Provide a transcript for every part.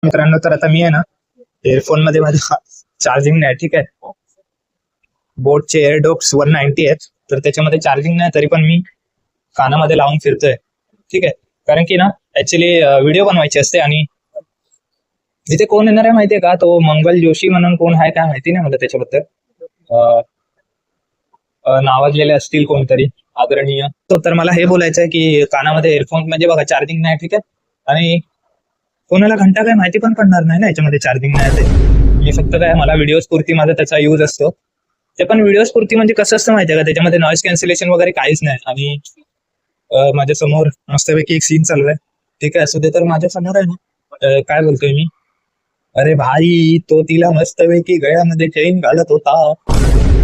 मित्रांनो, तर आता मी आहे ना एअरफोन मध्ये माझ्या चार्जिंग नाही, ठीक आहे. बोटचे एअरडॉप्स 190 आहेत, तर त्याच्यामध्ये चार्जिंग नाही, तरी पण मी कानामध्ये लावून फिरतोय, ठीक आहे. कारण की ना ऍक्च्युली व्हिडिओ बनवायची असते आणि इथे कोण येणार आहे माहितीये का, तो मंगल जोशी म्हणून कोण आहे काय माहिती नाही मला त्याच्याबद्दल. नावाजलेले असतील कोणतरी आदरणीय. तर मला हे बोलायचं आहे की कानामध्ये एअरफोन म्हणजे बघा चार्जिंग नाही, ठीक आहे. आणि कोणाला घंटा काय माहिती पण पडणार नाही ना याच्यामध्ये चार्जिंग नाही ते. मी फक्त काय मला व्हिडिओज पुरती माझा त्याचा यूज असतो. ते पण व्हिडिओज पुरती म्हणजे कसं असतं माहितीये का, त्याच्यामध्ये नॉइस कॅन्सलेशन वगैरे काहीच नाही. आणि माझ्या समोर मस्तपैकी एक सीन चालू आहे, ठीक आहे. असू दे, तर माझ्या समोर आहे ना काय बोलतोय मी, अरे भाई तो तिला मस्तपैकी गळ्यामध्ये चेन घालत होता,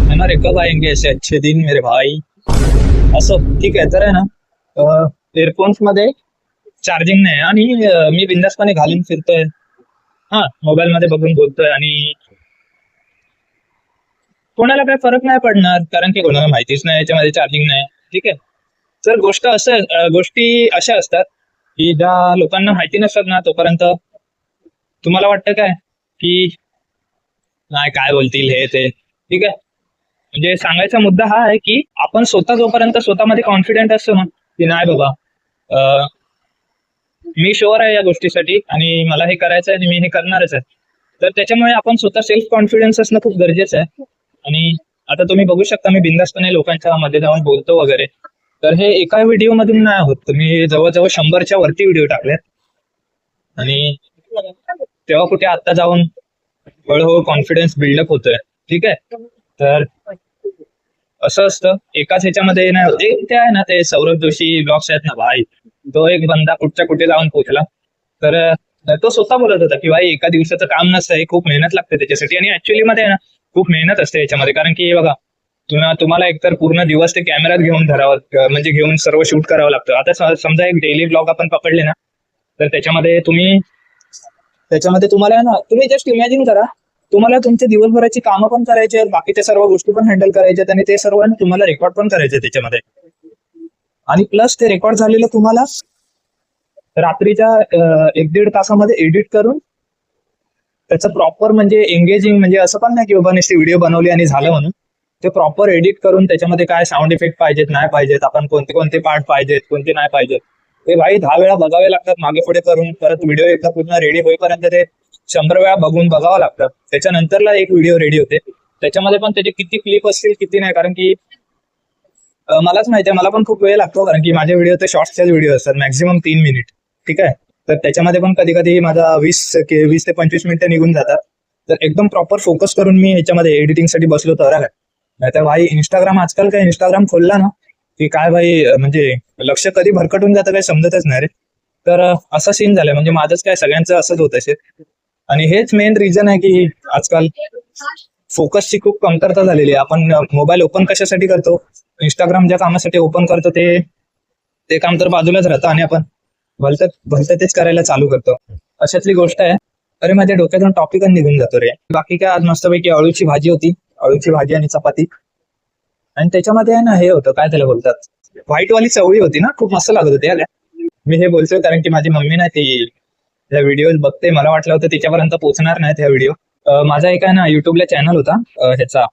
है ना रे, कब आएंगे ऐसे अच्छे दिन मेरे भाई, असं, ठीक आहे. तर आहे ना एअरफोन्स मध्ये चार्जिंग नाही आणि मी बिंदासपणे घालून फिरतोय, हा, मोबाईल मध्ये बघून बोलतोय आणि कोणाला काय फरक नाही पडणार, कारण की कोणाला माहितीच नाही याच्यामध्ये चार्जिंग नाही, ठीक आहे. तर गोष्टी अशा असतात की ज्या लोकांना माहिती नसतात ना, तोपर्यंत तुम्हाला वाटतं काय की नाही काय बोलतील हे ते, ठीक आहे. म्हणजे सांगायचा मुद्दा हा आहे की आपण स्वतः जोपर्यंत स्वतःमध्ये कॉन्फिडेंट असतो ना, की नाही बाबा मी शुअर आहे या गोष्टीसाठी आणि मला हे करायचं आहे आणि मी हे करणारच आहे, तर त्याच्यामुळे आपण स्वतः सेल्फ कॉन्फिडन्स असणं खूप गरजेचं आहे. आणि आता तुम्ही बघू शकता मी बिंदासपणे लोकांच्या मध्ये जाऊन बोलतो वगैरे, तर हे एका व्हिडिओ मधून नाही होत. तुम्ही जवळजवळ 100च्या वरती व्हिडिओ टाकलेत आणि तेव्हा कुठे आता जाऊन हळूहळू कॉन्फिडन्स बिल्डअप होतोय, ठीक आहे. तर असं असतं एकाच ह्याच्यामध्ये ना, ते आहे ना ते सौरभ जोशी ब्लॉग्स आहेत ना भाई, तो एक बंदा कुठच्या कुठे जाऊन पोहोचला. तर तो स्वतः बोलत होता की भाई एका दिवसाचं काम नसतं, खूप मेहनत लागते त्याच्यासाठी. आणि ऍक्च्युअली मध्ये आहे ना खूप मेहनत असते याच्यामध्ये, कारण की बघा तुम्हाला एकतर पूर्ण दिवस ते कॅमेऱ्यात घेऊन धरावं, म्हणजे घेऊन सर्व शूट करावं लागतं. आता समजा एक डेली ब्लॉग आपण पकडले ना, तर त्याच्यामध्ये तुम्हाला आहे ना, तुम्ही जस्ट इमॅजिन करा, तुम्हाला तुमच्या दिवसभराची कामं पण करायची आहेत, बाकीच्या सर्व गोष्टी पण हँडल करायच्या आहेत आणि ते सर्व तुम्हाला रेकॉर्ड पण करायचे त्याच्यामध्ये. आणि प्लस ते रेकॉर्ड झालेलं तुम्हाला रात्रीच्या 1-1.5 तासामध्ये एडिट करून त्याचं प्रॉपर म्हणजे एंगेजिंग, म्हणजे असं पण नाही की बाबा नुसती व्हिडिओ बनवली आणि झालं म्हणून. ते प्रॉपर एडिट करून त्याच्यामध्ये काय साऊंड इफेक्ट पाहिजेत नाही पाहिजेत, आपण कोणते कोणते पार्ट पाहिजेत कोणते नाही पाहिजेत, ते भाई 10 वेळा बघावे लागतात मागे पुढे करून. परत व्हिडिओ एकदा पूर्ण रेडी होईपर्यंत ते 100 वेळा बघावं लागतं. त्याच्यानंतरला एक व्हिडिओ रेडी होते. त्याच्यामध्ये पण त्याचे किती क्लिप असतील किती नाही, कारण की मलाच माहिती आहे, मला पण खूप वेळ लागतो, कारण की माझे व्हिडिओ ते शॉर्ट्सच्याच व्हिडिओ असतात, मॅक्झिमम 3 मिनिट, ठीक आहे. तर त्याच्यामध्ये पण कधी कधी माझा 20 ते 25 मिनिटं निघून जातात. तर एकदम प्रॉपर फोकस करून मी ह्याच्यामध्ये एडिटिंगसाठी बसलो तर आहे. नाहीतर भाई इंस्टाग्राम, आजकाल काय इंस्टाग्राम खोलला ना की काय भाई, म्हणजे लक्ष कधी भरकटून जातं काही समजतच नाही रे. तर असा सीन झालाय, म्हणजे माझंच काय सगळ्यांचं असंच होत असेल. आणि हेच मेन रिझन आहे की आजकाल फोकसची खूप कमतरता झालेली आहे. आपण मोबाईल ओपन कशासाठी करतो, इंस्टाग्राम ज्या कामासाठी ओपन करतो ते काम तर बाजूलाच राहतं आणि आपण भलतं तेच करायला चालू करतो. अशातली गोष्ट आहे. अरे माझ्या डोक्यातून टॉपिकच निघून जातो रे. बाकी काय, आज मस्तपैकी अळूची भाजी होती, अळूची भाजी आणि चपाती. आणि त्याच्यामध्ये आहे ना हे होतं, काय त्याला बोलतात, व्हाईट वाली चवळी होती ना, खूप मस्त लागत होती. मी हे बोलतोय कारण की माझी मम्मी ना ती ह्या व्हिडिओ बघते, मला वाटलं होतं तिच्यापर्यंत पोहोचणार नाहीत ह्या व्हिडिओ. माझा एक आहे ना युट्यूबला चॅनल होता ह्याचा,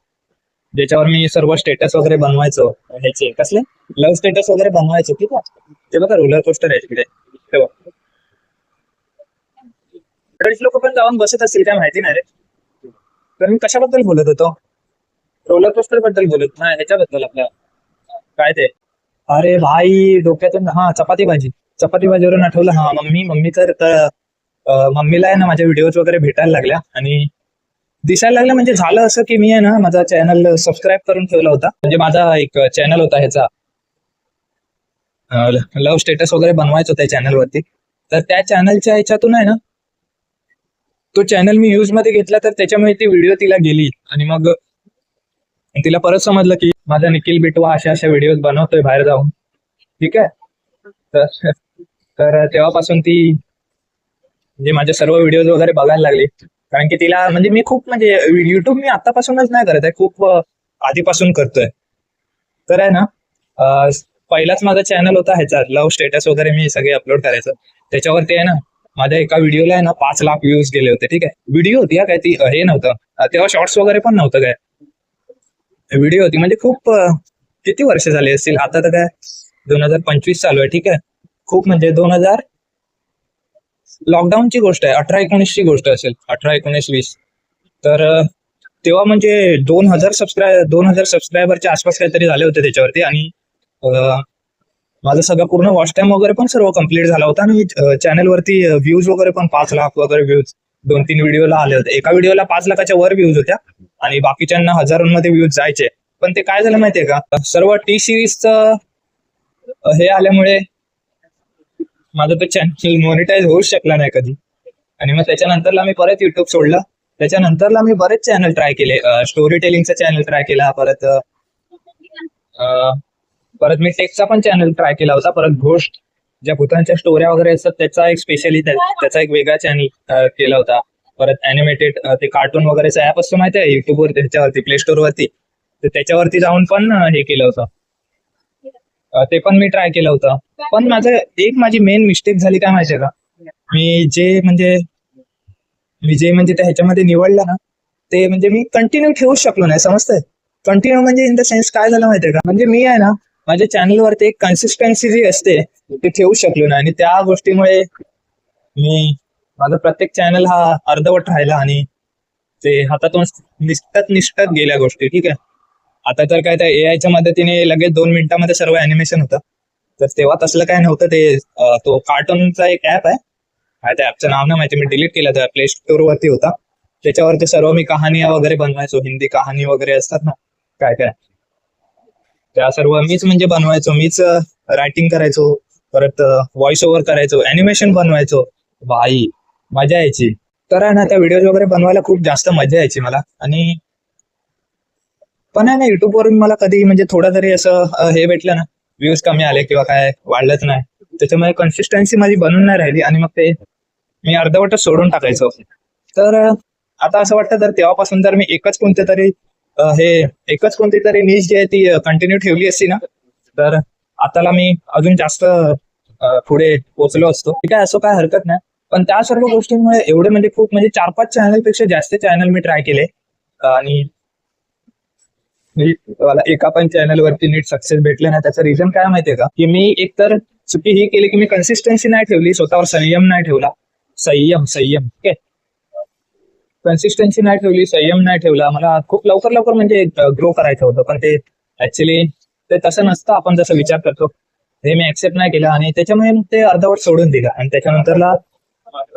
ज्याच्यावर मी सर्व स्टेटस वगैरे बनवायचो, ह्याचे कसले लव्ह स्टेटस वगैरे बनवायचे, ठीक आहे. ते बघा रोलर कोस्टर आहे तिकडे, लोक पण जाऊन बसत असतील काय माहिती नाही रे. तर मी कशाबद्दल बोलत होतो, रोलर कोस्टर बद्दल बोलत नाही, ह्याच्याबद्दल आपल्या काय ते, अरे भाई डोक्यातून, हा, चपाती भाजीवरून आठवलं. हा, मम्मी तर मम्मीला आहे ना माझ्या व्हिडिओज वगैरे भेटायला लागल्या आणि दिसायला लागलं. म्हणजे झालं असं की मी आहे ना माझा चॅनल सबस्क्राईब करून ठेवला होता, म्हणजे माझा एक चॅनल होता ह्याचा, लव्ह स्टेटस वगैरे बनवायचो त्या चॅनलवरती. तर त्या चॅनलच्या ह्याच्यातून आहे ना तो चॅनल मी यूज मध्ये घेतला, तर त्याच्यामुळे ती व्हिडिओ तिला गेली. आणि मग तिला परत समजलं की माझा निखिल बिटवा अशा अशा व्हिडिओ बनवतोय बाहेर जाऊन, ठीक आहे. तर तर तेव्हापासून ती म्हणजे माझे सर्व व्हिडिओज वगैरे बघायला लागली. कारण की तिला म्हणजे मी खूप, म्हणजे युट्यूब मी आतापासूनच नाही करत आहे, खूप आधीपासून करतोय. तर आहे ना पहिलाच माझा चॅनल होता ह्याचा लव्ह स्टेटस वगैरे मी सगळे अपलोड करायचं त्याच्यावरती आहे ना. माझ्या एका व्हिडिओला आहे ना 5 लाख व्ह्यूज गेले होते. ठीक आहे, व्हिडिओ होती काय ती, हे नव्हतं तेव्हा, शॉर्ट्स वगैरे पण नव्हतं काय, व्हिडिओ होती. म्हणजे खूप किती वर्ष झाली असतील आता, तर काय 2025 चालू आहे. ठीक आहे, खूप म्हणजे 2000 लॉकडाऊनची गोष्ट आहे, 18-19ची गोष्ट असेल, 18-19-20. तर तेव्हा म्हणजे 2000 सबस्क्रायबरच्या आसपास काहीतरी झाले होते त्याच्यावरती. आणि माझं सगळं पूर्ण वॉच टाइम वगैरे पण सर्व कम्प्लीट झाला होता. आणि चॅनलवरती व्ह्यूज वगैरे पण 5 लाख वगैरे व्ह्यूज 2-3 व्हिडिओला आले होते. एका व्हिडिओला 5 लाखाच्या वर व्ह्यूज होत्या आणि बाकीच्यांना हजारोंमध्ये व्ह्यूज जायचे. पण ते काय झालं माहितीये का, सर्व टी सिरीजचं हे आल्यामुळे माझं तो चॅनल मॉनिटाईज होऊच शकला नाही कधी. आणि मग त्याच्यानंतरला मी परत युट्यूब सोडलं. त्याच्यानंतरला मी बरेच चॅनल ट्राय केले, स्टोरी टेलिंगचा चॅनल ट्राय केला, परत मी टेकचा पण चॅनल ट्राय केला होता, परत घोस्ट ज्या भूतांच्या स्टोऱ्या वगैरे असतात त्याचा एक स्पेशली त्याचा एक वेगळा चॅनल केला होता. परत अॅनिमेटेड ते कार्टून वगैरेचा ऍप असतो माहिती आहे युट्यूबवर, त्याच्यावरती प्ले स्टोर वरती, तर त्याच्यावरती जाऊन पण हे केलं होतं, ते पण मी ट्राय केलं होतं. पण माझी मेन मिस्टेक झाली काय माहितीये का, मी जे म्हणजे त्या ह्याच्यामध्ये निवडलं ना, ते म्हणजे मी कंटिन्यू ठेवूच शकलो नाही, समजतंय. कंटिन्यू म्हणजे इन द सेन्स काय झालं माहितीये का, म्हणजे मी आहे ना माझ्या चॅनलवरती एक कन्सिस्टन्सी जी असते ती ठेवू शकलो नाही. आणि त्या गोष्टीमुळे माझा प्रत्येक चॅनल हा अर्धवट राहिला आणि ते हातातून निसटत गेल्या गोष्टी. ठीक आहे, आता तर काय त्या एआयच्या मदतीने लगेच 2 मिनिटांमध्ये सर्व अॅनिमेशन होतं. तर तेव्हा तसलं काय नव्हतं. ते तो कार्टूनचा एक ऍप आहे, त्या ऍपचं नाव नाही माहिती, मी डिलीट केलं, त्या प्ले स्टोर वरती होता. त्याच्यावरती सर्व मी कहाणी वगैरे बनवायचो, हिंदी कहाणी वगैरे असतात ना काय काय, त्या सर्व मीच म्हणजे बनवायचो, मीच रायटिंग करायचो, परत व्हॉइस ओव्हर करायचो, अॅनिमेशन बनवायचो. भाई मजा यायची. तर आहे ना त्या व्हिडिओज वगैरे बनवायला खूप जास्त मजा यायची मला. आणि पण आहे ना युट्यूबवरून मला कधी म्हणजे थोडं तरी असं हे भेटलं ना, व्ह्यूज कमी आले किंवा काय वाढलंच नाही, त्याच्यामुळे कन्सिस्टन्सी माझी बनून नाही राहिली आणि मग ते मी अर्धवटच सोडून टाकायचो. तर आता असं वाटतं, तर तेव्हापासून जर मी एकच कोणती तरी नीश जी आहे ती कंटिन्यू ठेवली असती ना, तर आताला मी अजून जास्त पुढे पोहोचलो असतो. ठीक आहे, असं काय हरकत नाही. पण त्या सर्व गोष्टींमुळे एवढे म्हणजे खूप म्हणजे 4-5 चॅनलपेक्षा जास्त चॅनल मी ट्राय केले. आणि मला एका पण चॅनलवरती नीट सक्सेस भेटले नाही. त्याचं रिझन काय माहितीये का, की मी एकतर चुकी ही केली की मी कन्सिस्टन्सी नाही ठेवली, स्वतःवर संयम नाही ठेवला. संयम ठीक आहे, कन्सिस्टन्सी नाही ठेवली, संयम नाही ठेवला. मला खूप लवकर म्हणजे ग्रो करायचं होतं, पण ते ऍक्च्युली ते तसं नसतं आपण जसं विचार करतो. हे मी ऍक्सेप्ट नाही केलं आणि त्याच्यामुळे मग ते अर्धवट सोडून दिलं. आणि त्याच्यानंतरला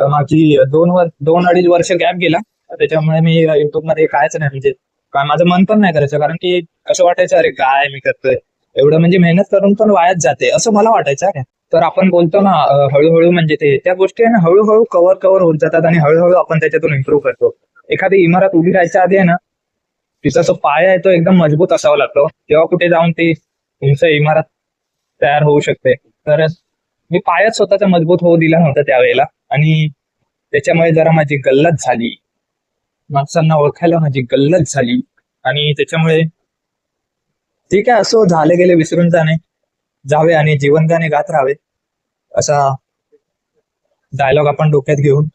माझी 2-2.5 वर्ष गॅप गेला. त्याच्यामुळे मी युट्यूबमध्ये कायच नाही, म्हणजे काय माझं मन पण नाही करायचं, कारण की असं वाटायचं अरे काय मी करतोय, एवढं म्हणजे मेहनत करून पण वायाच जाते असं मला वाटायचं. तर आपण बोलतो ना हळूहळू, म्हणजे त्या गोष्टी आहे ना हळूहळू कव्हर होत जातात आणि हळूहळू आपण त्याच्यातून इम्प्रूव्ह करतो. एखादी इमारत उभी राहायच्या आधी आहे ना, तिचा जो पाया आहे तो एकदम मजबूत असावा लागतो, तेव्हा कुठे जाऊन ती तुमचं इमारत तयार होऊ शकते. तर मी पायाच स्वतःचा मजबूत होऊ दिला नव्हता त्यावेळेला, आणि त्याच्यामुळे जरा माझी गल्लत झाली, माणसांना ओळखायला माझी गल्लत झाली. आणि त्याच्यामुळे ठीक आहे, असो, झाले गेले विसरून जावे आणि जीवन गाणे गात राहावे, असा डायलॉग आपण डोक्यात घेऊन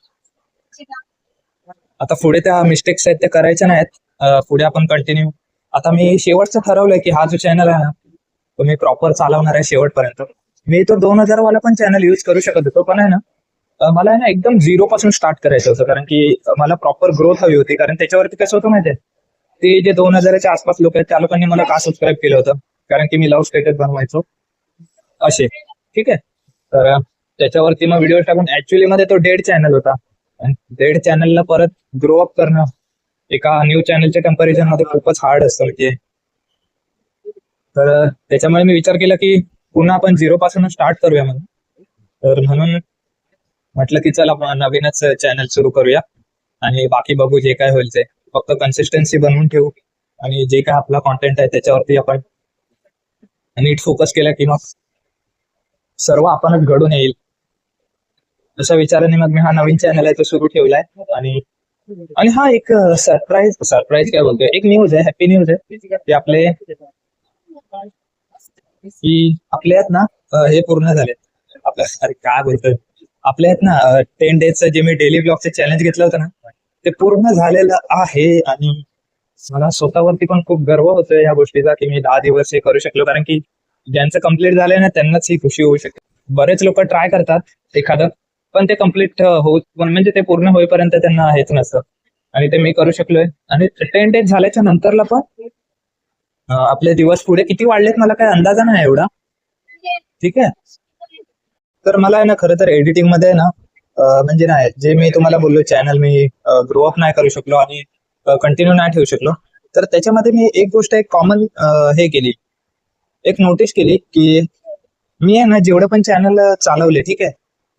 आता पुढे त्या मिस्टेक्स आहेत त्या करायच्या नाहीत. पुढे आपण कंटिन्यू, आता मी शेवटचं ठरवलंय की हा जो चॅनल आहे ना तो मी प्रॉपर चालवणार आहे शेवटपर्यंत. मी तो 2000 वाला पण चॅनल युज करू शकत होतो, पण आहे ना मला आहे ना एकदम 0 पासून स्टार्ट करायचं होतं, कारण की मला प्रॉपर ग्रोथ हवी होती. कारण त्याच्यावरती कसं होतं माहितीये, ते जे 2000च्या आसपास लोक आहेत त्या लोकांनी मला का सबस्क्राईब केलं होतं, कारण की मी लव्ह स्टेटस बनवायचो असे. ठीक आहे, तर त्याच्यावरती मग व्हिडिओ टाकून ऍक्च्युअली मध्ये तो डेड चॅनल होता. आणि डेड चॅनलला परत ग्रो अप करणं एका न्यू चॅनलच्या कंपॅरिझन मध्ये खूपच हार्ड असतं म्हणजे. तर त्याच्यामुळे मी विचार केला की पुन्हा आपण 0 पासून स्टार्ट करूया म्हणून. तर म्हणून म्हटलं की चला आपण नवीनच चॅनल सुरू करूया आणि बाकी बघू जे काय होईल ते. फक्त कन्सिस्टन्सी बनवून ठेवू आणि जे काय आपला कॉन्टेंट आहे त्याच्यावरती आपण नीट फोकस केला की मग सर्व आपणच घडून येईल, अशा विचाराने मग मी हा नवीन चॅनल आहे तो सुरू ठेवलाय. आणि आणि हा एक सरप्राईज काय बोलतोय, एक न्यूज आहे, हॅपी न्यूज आहे की आपले आहेत ना हे पूर्ण झाले आपल्या, अरे काय बोलतोय, आपल्या आहेत ना 10 डेजचं जे मी डेली ब्लॉगचं चॅलेंज घेतलं होतं ना, ते पूर्ण झालेलं आहे. आणि मला स्वतःवरती पण खूप गर्व होतोय या गोष्टीचा, की मी 10 दिवस हे करू शकलो. कारण की ज्यांचं कम्प्लीट झालंय ना, त्यांनाच ही खुशी होऊ शकते. बरेच लोक ट्राय करतात एखादं, पण ते कम्प्लीट होत म्हणजे ते पूर्ण होईपर्यंत त्यांना हेच नसतं. आणि ते मी करू शकलोय. आणि 10 डेज झाल्याच्या नंतरला पण आपले दिवस पुढे किती वाढलेत मला काही अंदाजा नाही एवढा. ठीक आहे. तर मला आहे ना खरं तर एडिटिंग मध्ये ना म्हणजे नाही, जे मी तुम्हाला बोललो चॅनल मी ग्रो अप नाही करू शकलो आणि कंटिन्यू नाही ठेवू शकलो. तर त्याच्यामध्ये मी एक गोष्ट एक कॉमन हे केली, एक नोटीस केली, की मी आहे ना जेवढं पण चॅनल चालवले, ठीक आहे,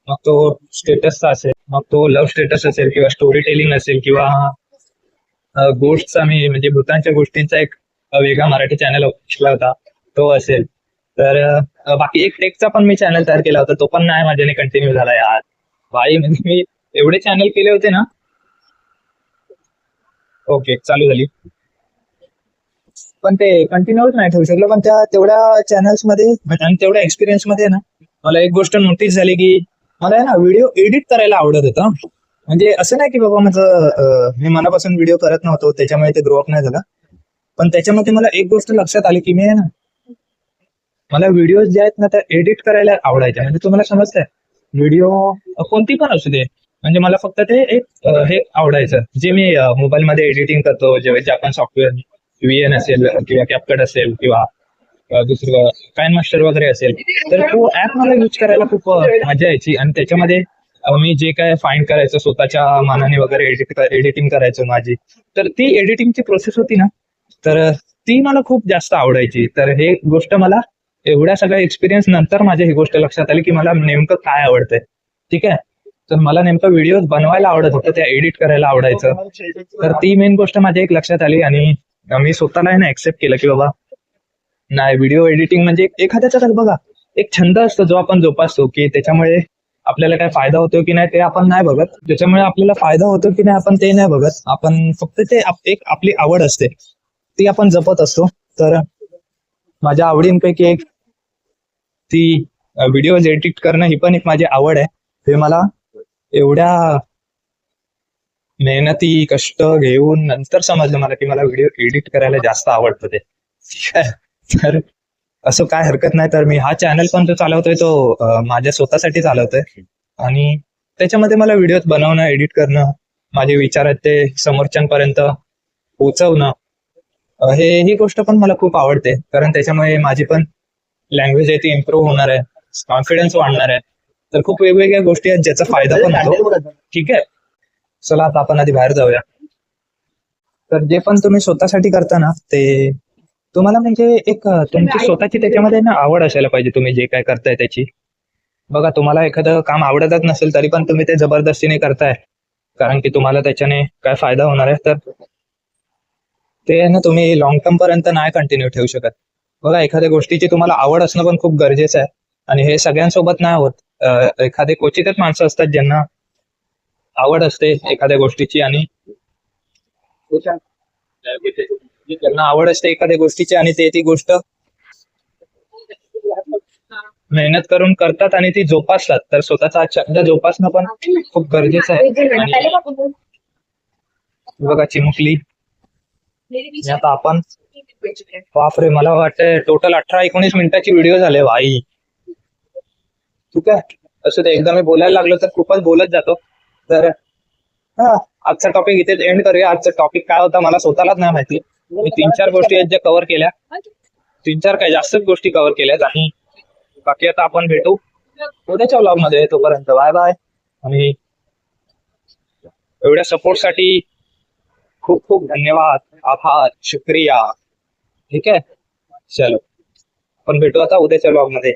मग तो स्टेटसचा असेल, मग तो लव्ह स्टेटस असेल, किंवा स्टोरी टेलिंग असेल, किंवा गोष्टचा मी म्हणजे भूतांच्या गोष्टींचा एक वेगळा मराठी चॅनल होता तो असेल. तर बाकी एक टेकचा पण मी चॅनल तयार केला होता, तो पण नाही माझ्याने कंटिन्यू झाला यार. भाई म्हणजे मी एवढे चॅनल केले होते ना. ओके, चालू झाली. पण ते कंटिन्यूच नाही ठेवू शकलो. पण त्या तेवढ्या चॅनल्स मध्ये आणि तेवढ्या एक्सपिरियन्स मध्ये ना मला एक गोष्ट नोटीस झाली, की मला आहे ना व्हिडिओ एडिट करायला आवडत होतं. म्हणजे असं नाही की बाबा माझं मी मनापासून व्हिडिओ करत नव्हतो त्याच्यामुळे ते ग्रोअप नाही झालं. पण त्याच्यामध्ये मला एक गोष्ट लक्षात आली, की मी आहे ना, मला व्हिडिओ जे आहेत ना त्या एडिट करायला आवडायच्या. म्हणजे तुम्हाला समजतंय, व्हिडिओ कोणती पण असू दे, म्हणजे मला फक्त ते एक हे आवडायचं, जे मी मोबाईलमध्ये एडिटिंग करतो, जे आपण सॉफ्टवेअर व्हीएन असेल, किंवा कॅपकट असेल, किंवा दुसरं काइन मास्टर वगैरे असेल. तर तो ऍप मला यूज करायला खूप मजा यायची. आणि त्याच्यामध्ये मी जे काय फाइंड करायचं स्वतःच्या मानाने वगैरे एडिटिंग करायचं माझी, तर ती एडिटिंगची प्रोसेस होती ना, तर ती मला खूप जास्त आवडायची. तर हे गोष्ट मला एवढ्या सगळ्या एक्सपिरियन्स नंतर माझ्या ही गोष्ट लक्षात आली, की मला नेमकं काय आवडतंय. ठीक आहे. तर मला नेमकं व्हिडिओ बनवायला आवडत होतं, त्या एडिट करायला आवडायचं. तर ती मेन गोष्ट माझ्या एक लक्षात आली. आणि मी स्वतःला ना एक्सेप्ट केलं, की बाबा नाही, व्हिडिओ एडिटिंग म्हणजे एखाद्याचा तर बघा एक छंद असतो जो आपण जोपासतो, की त्याच्यामुळे आपल्याला काय फायदा होतो की नाही ते आपण नाही बघत. त्याच्यामुळे आपल्याला फायदा होतो की नाही आपण ते नाही बघत. आपण फक्त ते एक आपली आवड असते ती आपण जपत असतो. तर माझ्या आवडींपैकी एक ती व्हिडिओ एडिट करणं ही पण एक माझी आवड आहे. हे मला एवढ्या मेहनती कष्ट घेऊन नंतर समजलं मला, की मला व्हिडिओ एडिट करायला जास्त आवडतं ते. तर असं काय हरकत नाही. तर मी हा चॅनल पण जो चालवतोय तो माझ्या स्वतःसाठी चालवतोय. आणि त्याच्यामध्ये मला व्हिडिओ बनवणं, एडिट करणं, माझे विचार आहेत ते समोरच्यांपर्यंत पोहोचवणं, ही गोष्ट पण मला खूप आवडते. कारण त्याच्यामुळे माझी पण लँग्वेज आहे ती इम्प्रूव्ह होणार आहे, कॉन्फिडन्स वाढणार आहे. तर खूप वेगवेगळ्या गोष्टी आहेत ज्याचा फायदा पण होतो. ठीक आहे. चला आता आपण आधी बाहेर जाऊया. तर जे पण तुम्ही स्वतःसाठी करता ना, ते तुम्हाला म्हणजे एक तुमची स्वतःची त्याच्यामध्ये ना आवड असायला पाहिजे. तुम्ही जे काय करताय त्याची, बघा तुम्हाला एखादं काम आवडतच नसेल तरी पण तुम्ही ते जबरदस्तीने करताय, कारण की तुम्हाला त्याच्याने काय फायदा होणार आहे. तर ते आहे ना तुम्ही लॉंग टर्म पर्यंत नाही कंटिन्यू ठेवू शकत. बघा एखाद्या गोष्टीची तुम्हाला आवड असणं पण खूप गरजेचं आहे. आणि हे सगळ्यांसोबत नाही होत. एखादे क्वचितच माणसं असतात ज्यांना आवड असते एखाद्या गोष्टीची, आणि ज्यांना आवड असते एखाद्या गोष्टीची आणि ते ती गोष्ट मेहनत करून करतात आणि ती जोपासतात. तर स्वतःचा छंद जोपासणं पण खूप गरजेचं आहे. आणि बघा चिमुकली, आता आपण बापरे, मला वाटतंय टोटल 18-19 मिनिटाची व्हिडिओ झाले भाई. ठीक आहे. असं ते एकदा मी बोलायला लागलो तर खूपच बोलत जातो. तर हा, आजचा टॉपिक इथे एंड करूया. आजचा टॉपिक काय होता मला स्वतःलाच नाही माहिती. मी 3-4 गोष्टी आहेत ज्या कव्हर केल्या, 3-4 काय जास्तच गोष्टी कव्हर केल्यात. आणि बाकी आता आपण भेटू उद्याच्या व्लॉग मध्ये. तोपर्यंत बाय बाय. आणि एवढ्या सपोर्टसाठी खूप खूप धन्यवाद, आभार, शुक्रिया. ठीक आहे. चलो, आपण भेटू आता उद्याच्या व्लॉग मध्ये.